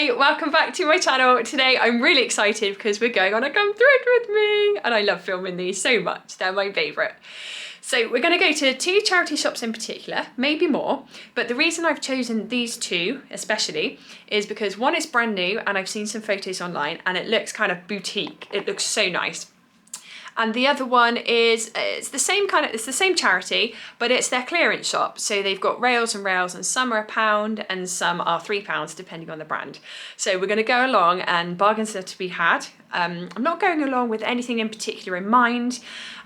Hi, welcome back to my channel. Today I'm really excited because we're going on a Come Thrift With Me, and I love filming these so much. They're my favourite. So we're going to go to 2 charity shops in particular, maybe more, but the reason I've chosen these 2 especially is because one is brand new and I've seen some photos online and it looks kind of boutique. It looks so nice. And the other one is, it's the same charity, but it's their clearance shop. So they've got rails, and some are £1 and some are £3 depending on the brand. So we're gonna go along, and bargains are to be had. I'm not going along with anything in particular in mind.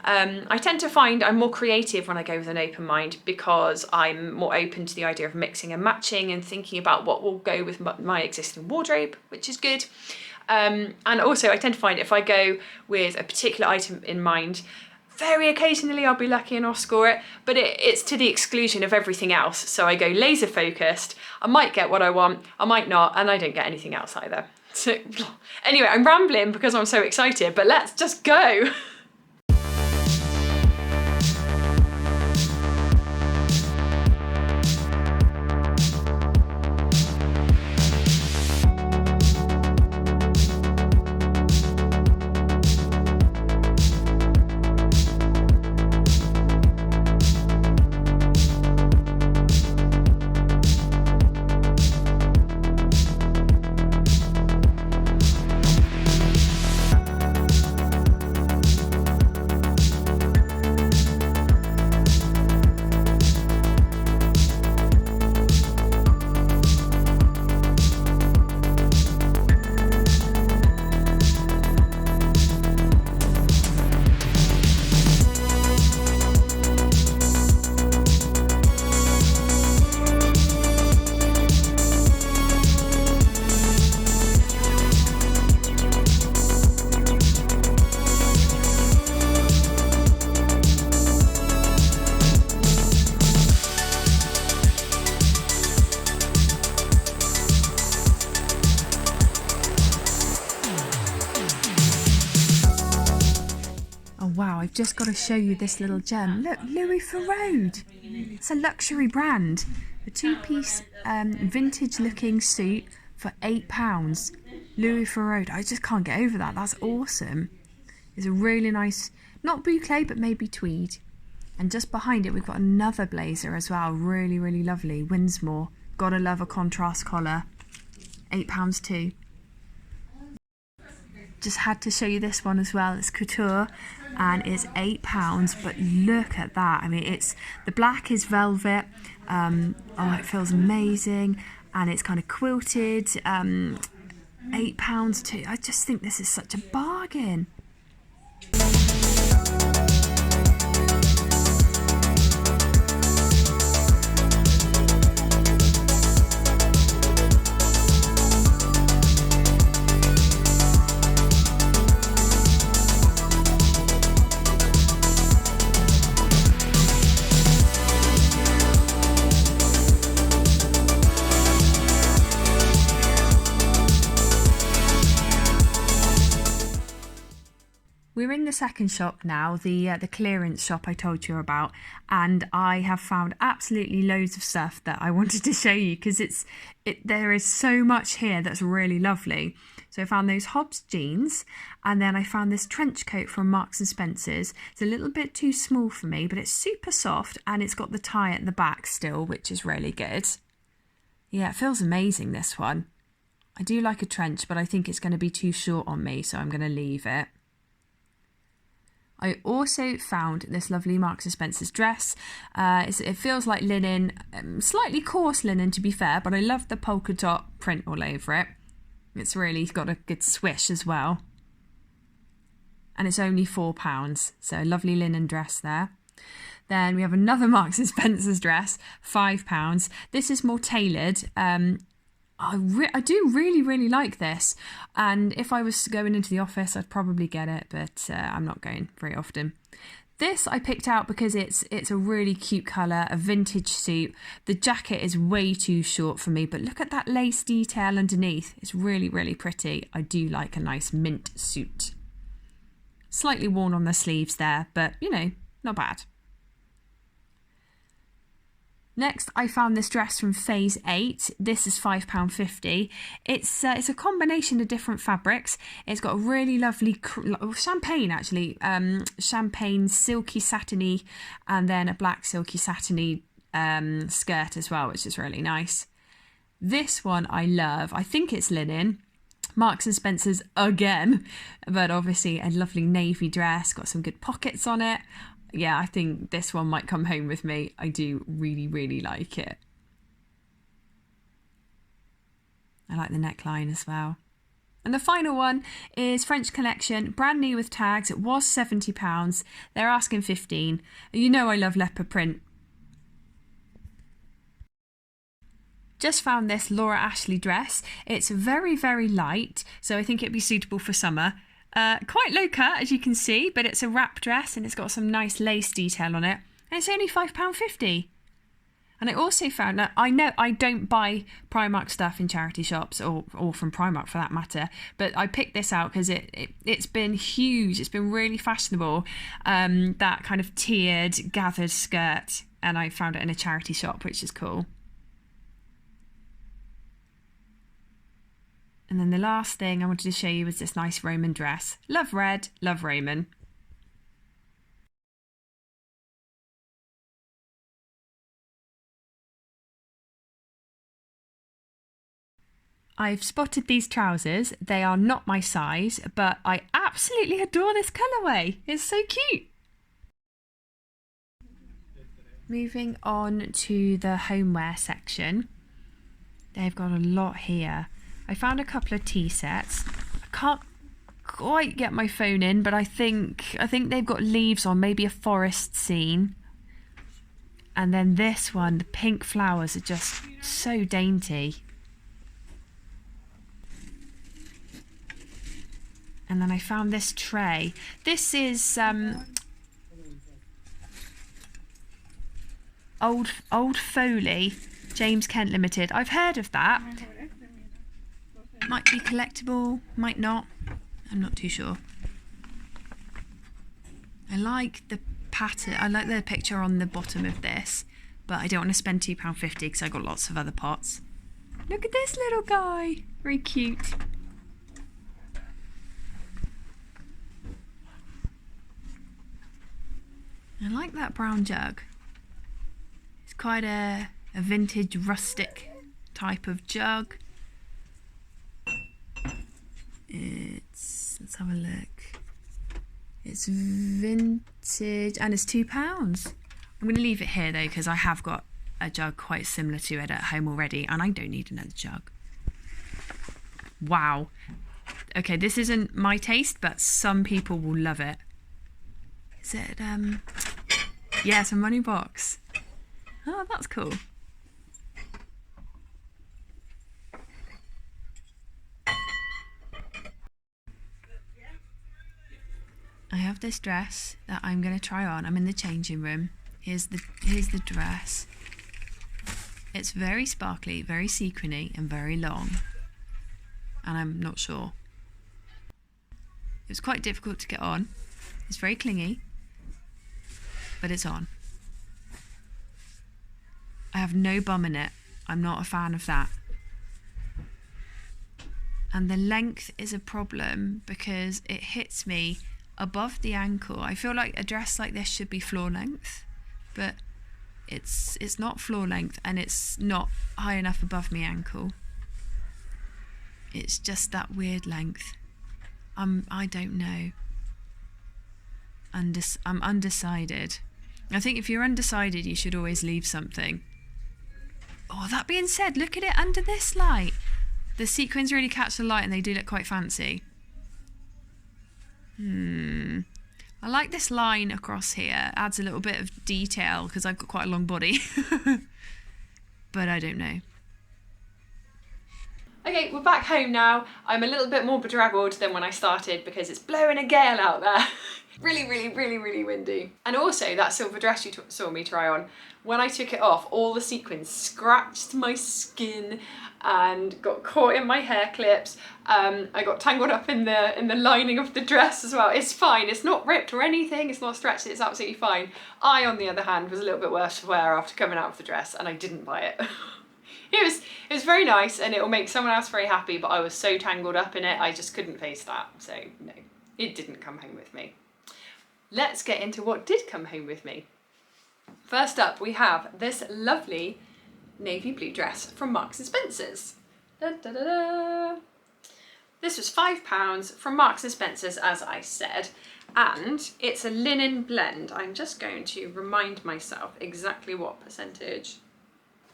I tend to find I'm more creative when I go with an open mind because I'm more open to the idea of mixing and matching and thinking about what will go with my existing wardrobe, which is good. And also I tend to find if I go with a particular item in mind, very occasionally I'll be lucky and I'll score it, but it's to the exclusion of everything else. So I go laser focused, I might get what I want, I might not, and I don't get anything else either. So anyway, I'm rambling because I'm so excited, but let's just go. Wow, I've just got to show you this little gem. Look, Louis Farode. It's a luxury brand. A 2-piece vintage looking suit for £8. Louis Farode. I just can't get over that. That's awesome. It's a really nice, not boucle, but maybe tweed. And just behind it, we've got another blazer as well. Really, really lovely. Winsmore. Gotta love a contrast collar. £8 too. Just had to show you this one as well. It's couture and it's £8, but look at that. I mean, the black is velvet. Oh, it feels amazing, and it's kind of quilted. £8 too. I just think this is such a bargain. We're in the second shop now, the clearance shop I told you about, and I have found absolutely loads of stuff that I wanted to show you because there is so much here that's really lovely. So I found those Hobbs jeans, and then I found this trench coat from Marks and Spencer's. It's a little bit too small for me, but it's super soft and it's got the tie at the back still, which is really good. Yeah, it feels amazing, this one. I do like a trench, but I think it's going to be too short on me, so I'm going to leave it. I also found this lovely Marks and Spencer's dress. It feels like linen, slightly coarse linen to be fair, but I love the polka dot print all over it. It's really got a good swish as well. And it's only £4, so a lovely linen dress there. Then we have another Marks and Spencer's dress, £5. This is more tailored. I do really, really like this, and if I was going into the office I'd probably get it, but I'm not going very often. This I picked out because it's a really cute colour, a vintage suit. The jacket is way too short for me, but look at that lace detail underneath. It's really, really pretty. I do like a nice mint suit. Slightly worn on the sleeves there, but you know, not bad. Next, I found this dress from Phase 8. This is £5.50. It's a combination of different fabrics. It's got a really lovely champagne, actually, champagne silky satiny, and then a black silky satiny skirt as well, which is really nice. This one I love. I think it's linen. Marks and Spencer's again, but obviously a lovely navy dress, got some good pockets on it. Yeah, I think this one might come home with me. I do really, really like it. I like the neckline as well. And the final one is French Collection, brand new with tags. It was £70. They're asking £15. You know I love leopard print. Just found this Laura Ashley dress. It's very, very light, so I think it'd be suitable for summer. Quite low cut, as you can see, but it's a wrap dress and it's got some nice lace detail on it. And it's only £5.50. And I also found that, I know I don't buy Primark stuff in charity shops, or from Primark for that matter, but I picked this out because it's been huge. It's been really fashionable, that kind of tiered, gathered skirt. And I found it in a charity shop, which is cool. And then the last thing I wanted to show you was this nice Roman dress. Love red, love Roman. I've spotted these trousers. They are not my size, but I absolutely adore this colourway. It's so cute. Moving on to the homeware section. They've got a lot here. I found a couple of tea sets. I can't quite get my phone in, but I think they've got leaves on, maybe a forest scene. And then this one, the pink flowers are just so dainty. And then I found this tray. This is Old Foley, James Kent Limited. I've heard of that. Might be collectible, might not. I'm not too sure. I like the pattern. I like the picture on the bottom of this, but I don't want to spend £2.50 because I got lots of other pots. Look at this little guy. Very cute. I like that brown jug. It's quite a vintage rustic type of jug. Let's have a look. It's vintage and it's £2. I'm going to leave it here though because I have got a jug quite similar to it at home already and I don't need another jug. Wow. Okay, this isn't my taste, but some people will love it. Is it, yeah, it's a money box. Oh, that's cool. I have this dress that I'm going to try on. I'm in the changing room. Here's the dress. It's very sparkly, very sequiny and very long. And I'm not sure. It was quite difficult to get on. It's very clingy, but it's on. I have no bum in it. I'm not a fan of that. And the length is a problem because it hits me above the ankle. I feel like a dress like this should be floor length, but it's not floor length and it's not high enough above my ankle. It's just that weird length. I don't know. I'm undecided. I think if you're undecided, you should always leave something. Oh, that being said, look at it under this light. The sequins really catch the light and they do look quite fancy. I like this line across here. Adds a little bit of detail because I've got quite a long body. But I don't know. Okay, we're back home now. I'm a little bit more bedraggled than when I started because it's blowing a gale out there. Really, really, really, really windy. And also that silver dress you saw me try on, when I took it off, all the sequins scratched my skin and got caught in my hair clips. I got tangled up in the lining of the dress as well. It's fine, it's not ripped or anything, it's not stretched, it's absolutely fine. I, on the other hand, was a little bit worse for wear after coming out of the dress, and I didn't buy it. It was very nice and it will make someone else very happy, but I was so tangled up in it, I just couldn't face that. So no, it didn't come home with me. Let's get into what did come home with me. First up, we have this lovely navy blue dress from Marks and Spencer's. Da, da, da, da. This was £5 from Marks and Spencer's, as I said, and it's a linen blend. I'm just going to remind myself exactly what percentage.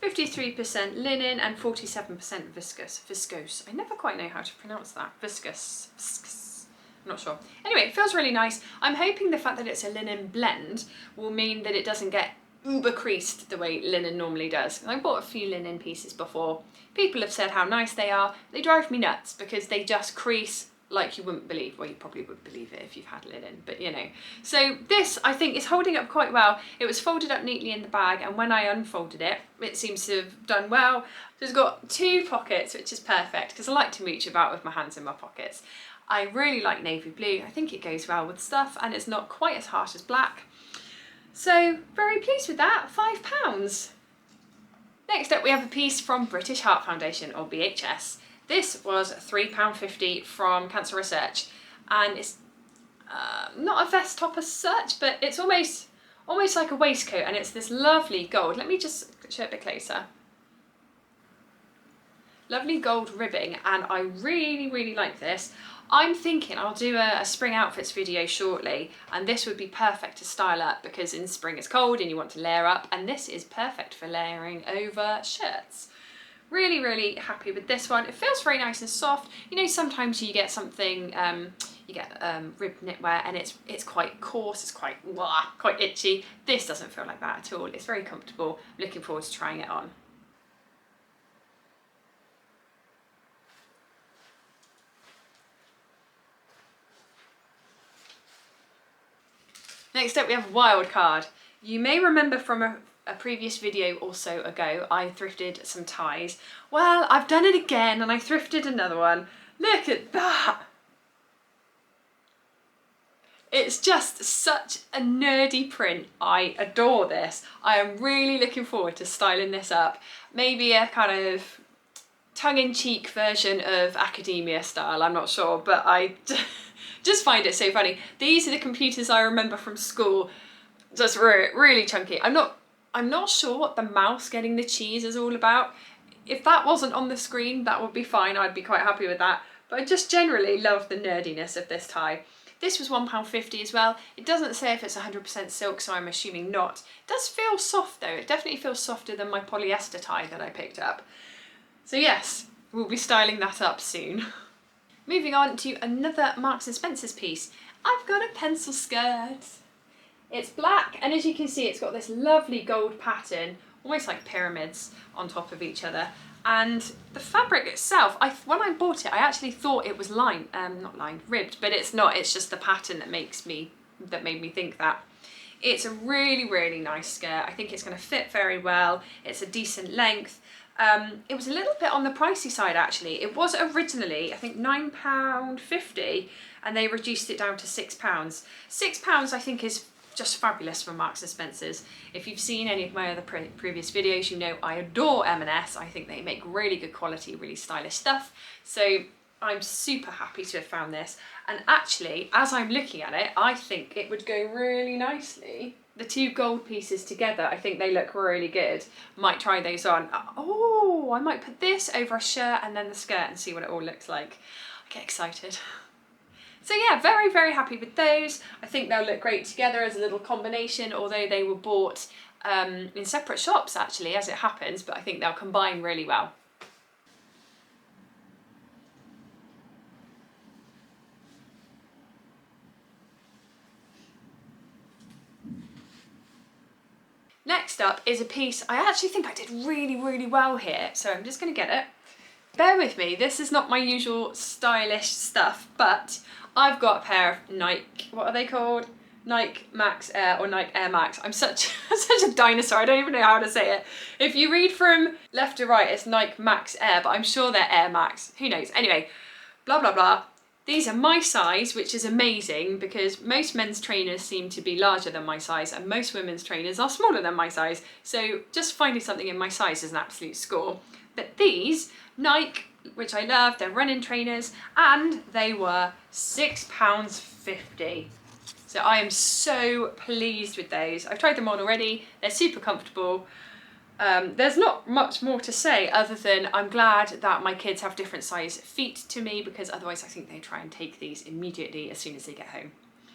53% linen and 47% viscose. I never quite know how to pronounce that. Viscose. I'm not sure. Anyway, it feels really nice. I'm hoping the fact that it's a linen blend will mean that it doesn't get uber creased the way linen normally does. I bought a few linen pieces before. People have said how nice they are. They drive me nuts because they just crease like you wouldn't believe. Well, you probably would believe it if you've had linen, but you know. So this, I think, is holding up quite well. It was folded up neatly in the bag, and when I unfolded it, it seems to have done well. So it's got 2 pockets, which is perfect because I like to mooch about with my hands in my pockets. I really like navy blue. I think it goes well with stuff, and it's not quite as harsh as black. So very pleased with that, £5. Next up, we have a piece from British Heart Foundation, or BHS. This was £3.50 from Cancer Research, and it's not a vest top as such, but it's almost like a waistcoat, and it's this lovely gold. Let me just show it a bit closer. Lovely gold ribbing, and I really, really like this. I'm thinking I'll do a spring outfits video shortly, and this would be perfect to style up because in spring it's cold and you want to layer up, and this is perfect for layering over shirts. Really, really happy with this one. It feels very nice and soft. You know, sometimes you get something, ribbed knitwear and it's quite coarse, it's quite itchy. This doesn't feel like that at all. It's very comfortable. I'm looking forward to trying it on. Next up, we have a wild card. You may remember from a previous video or so ago, I thrifted some ties. Well, I've done it again and I thrifted another one. Look at that. It's just such a nerdy print. I adore this. I am really looking forward to styling this up. Maybe a kind of tongue-in-cheek version of academia style, I'm not sure, but I just find it so funny. These are the computers I remember from school, just really chunky. I'm not sure what the mouse getting the cheese is all about. If that wasn't on the screen, that would be fine. I'd be quite happy with that. But I just generally love the nerdiness of this tie. This was £1.50 as well. It doesn't say if it's 100% silk, so I'm assuming not. It does feel soft though. It definitely feels softer than my polyester tie that I picked up. So yes, we'll be styling that up soon. Moving on to another Marks and Spencer's piece. I've got a pencil skirt. It's black, and as you can see, it's got this lovely gold pattern, almost like pyramids on top of each other. And the fabric itself, when I bought it, I actually thought it was ribbed, but it's not. It's just the pattern that made me think that. It's a really, really nice skirt. I think it's going to fit very well. It's a decent length. It was a little bit on the pricey side actually. It was originally, I think, £9.50, and they reduced it down to £6. £6 I think is just fabulous for Marks and Spencer's. If you've seen any of my other previous videos, you know I adore M&S. I think they make really good quality, really stylish stuff. So I'm super happy to have found this. And actually, as I'm looking at it, I think it would go really nicely. The 2 gold pieces together, I think they look really good. Might try those on. Oh, I might put this over a shirt and then the skirt and see what it all looks like. I get excited. So yeah, very, very happy with those. I think they'll look great together as a little combination, although they were bought in separate shops actually, as it happens, but I think they'll combine really well. Next up is a piece I actually think I did really, really well here, so I'm just going to get it. Bear with me, this is not my usual stylish stuff, but I've got a pair of Nike, what are they called? Nike Max Air or Nike Air Max. I'm such a dinosaur, I don't even know how to say it. If you read from left to right, it's Nike Max Air, but I'm sure they're Air Max, who knows? Anyway, blah, blah, blah. These are my size, which is amazing because most men's trainers seem to be larger than my size and most women's trainers are smaller than my size. So just finding something in my size is an absolute score. But these, Nike, which I love, they're running trainers, and they were £6.50. So I am so pleased with those. I've tried them on already, they're super comfortable. There's not much more to say other than I'm glad that my kids have different size feet to me, because otherwise I think they try and take these immediately as soon as they get home.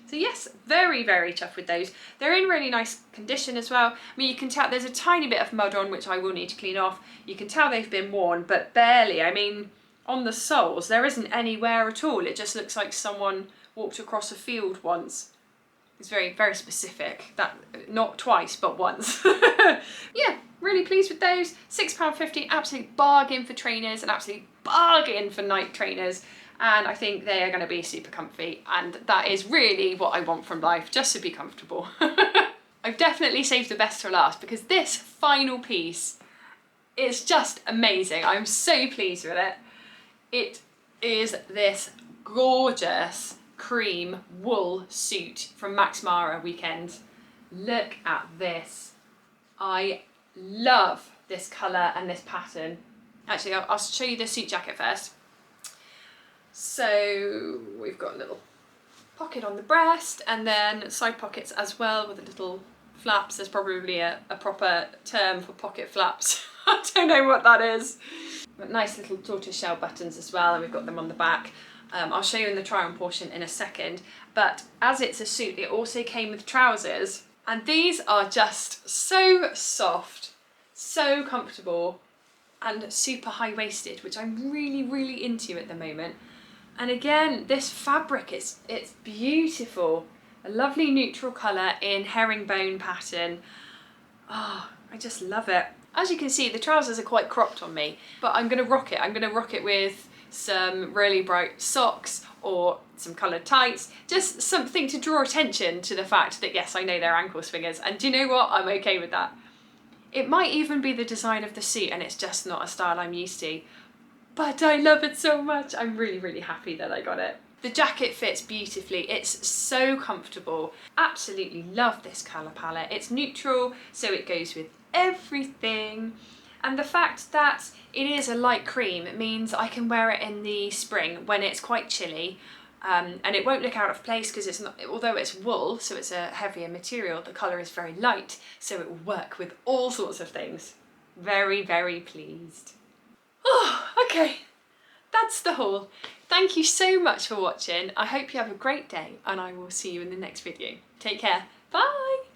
So yes, very, very chuffed with those. They're in really nice condition as well. I mean, you can tell there's a tiny bit of mud on, which I will need to clean off. You can tell they've been worn, but barely. I mean, on the soles, there isn't any wear at all. It just looks like someone walked across a field once. It's very, very specific. That, not twice, but once. Yeah, really pleased with those. £6.50, absolute bargain for trainers, an absolute bargain for Nike trainers. And I think they are going to be super comfy. And that is really what I want from life, just to be comfortable. I've definitely saved the best for last because this final piece is just amazing. I'm so pleased with it. It is this gorgeous cream wool suit from Max Mara Weekend. Look at this. I love this colour and this pattern. Actually, I'll show you the suit jacket first. So we've got a little pocket on the breast and then side pockets as well with the little flaps. There's probably a proper term for pocket flaps. I don't know what that is. But nice little tortoiseshell buttons as well, and we've got them on the back. I'll show you in the try on portion in a second, but as it's a suit, it also came with trousers, and these are just so soft, so comfortable, and super high-waisted, which I'm really, really into at the moment. And again, this fabric, it's beautiful. A lovely neutral colour in herringbone pattern. Oh, I just love it. As you can see, the trousers are quite cropped on me, but I'm going to rock it. I'm going to rock it with some really bright socks or some coloured tights, just something to draw attention to the fact that yes, I know they're ankle swingers, and do you know what? I'm okay with that. It might even be the design of the suit and it's just not a style I'm used to, but I love it so much. I'm really, really happy that I got it. The jacket fits beautifully, it's so comfortable. Absolutely love this colour palette. It's neutral, so it goes with everything. And the fact that it is a light cream, it means I can wear it in the spring when it's quite chilly, and it won't look out of place because it's not, although it's wool, so it's a heavier material, the colour is very light, so it will work with all sorts of things. Very, very pleased. Oh, okay, that's the haul. Thank you so much for watching. I hope you have a great day and I will see you in the next video. Take care. Bye!